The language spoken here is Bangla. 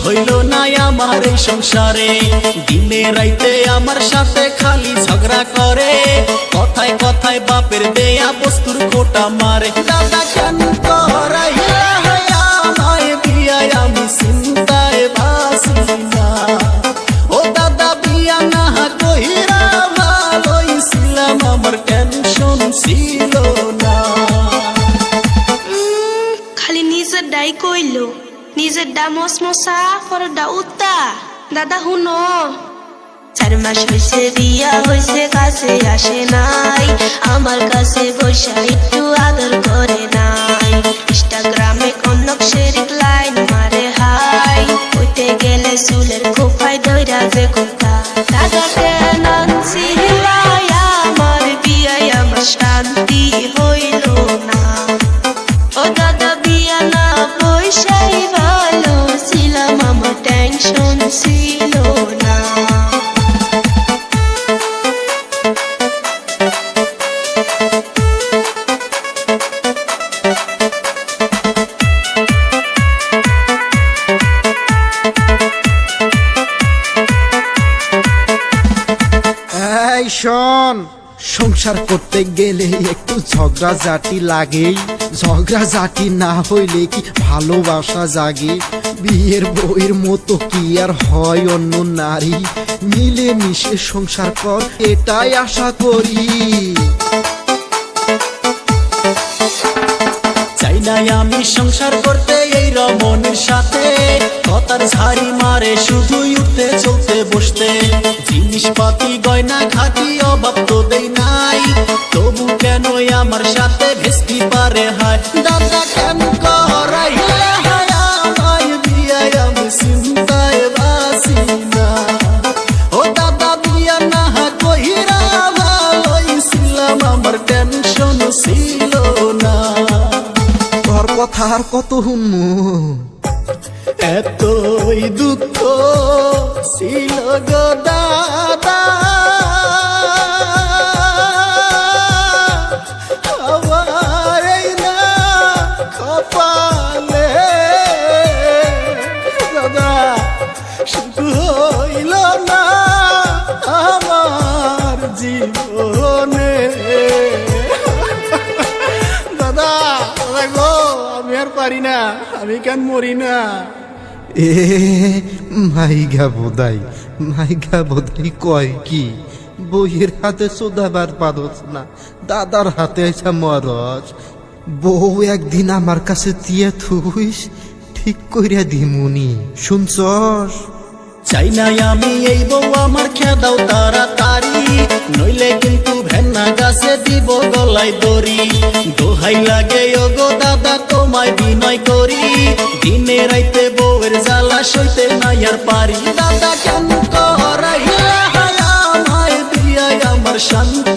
হইল না আমার এই সংসারে। দিনে রাইতে আমার সাথে খালি ঝগড়া করে, কথায় কথায় বাপের দেয়া বস্তুর খোটা মারে। দাদা কেন করাইয়া আমায় বিয়া, আমি চিন্তায় বাঁচি না। ও দাদা বিয়া না কইরা ভালোই ছিলাম, আমার টেনশন ছিল না। খালি নিজের ডাই কইল, নিজের ডা মশমশা পরের ডা উত্তা। দাদা হুনো, 4 মাস হয়েছে বিয়া হয়েছে, কাছে আসে নাই, আমার কাছে বৈশা একটু আদর করে নাই। ইনস্টাগ্রামে কনক শেরিক লাইন মারে হাই, হইতে গেলে চুলের খোপায় দইরা যে কোথা। দাদা কেন ছিলাই আমার বিয়ায়, আমার শান্তি হইল না। ও দাদা বিয়া না পয়সাই ভালো ছিলাম, আমার টেনশন ছিল না। এই শোন, সংসার করতে গেলে একটু ঝগড়াঝাটি লাগেই। ঝগড়াঝাটি না হইলে কি ভালোবাসা জাগে? বিয়ের বউয়ের মতো কি আর হয় অন্য নারী? মিলে মিশে সংসার কর, এটাই আশা করি। চাই নাই আমি সংসার করতে এই রমণের সাথে, কথার ঝাড়ি মারে শুধুই উঠতে চলতে বসতে। জিনিসপাতি গয়না খাতি অভাব তো দেই নাই, তবু কেন আমার সাথে ভেস্তি পারে হায়। দাদা কেন করাইলে আমায় বিয়া, আমি চিন্তায় বাঁচি না। ও দাদা বিয়া না কইরা ভালোই ছিলাম, আমার টেনশন ছিল না। তোর কথা আর কত হুনমু? এতই দুঃখ ছিল গো দাদা, আমার এই না কপালে। দাদা সুখ হইল না আমার জীবনে। দাদা গো, আমি আর পারি না, আমি কেন মরি না। এ মাইগা বোধাই কয় কি? বইয়ের হাতে সোদাবার পারস না, দাদার হাতে আইসা মরস। বউ একদিন আমার কাছে দিয়ে থুইস, ঠিক কইরা দিমুনি, শুনছস? চাই নাই আমি এই বউ আমার খেদাও তাড়াতাড়ি, নইলে কিন্তু ভেন্না গাছে দিব গলায় দড়ি। দোহাই লাগে ও গো দাদা তোমায় বিনয় করি, দিনে রাইতে বউয়ের জ্বালা সইতে নাই আর পারি। দাদা কেন করাইলা আমায় বিয়া, আমার শান্তি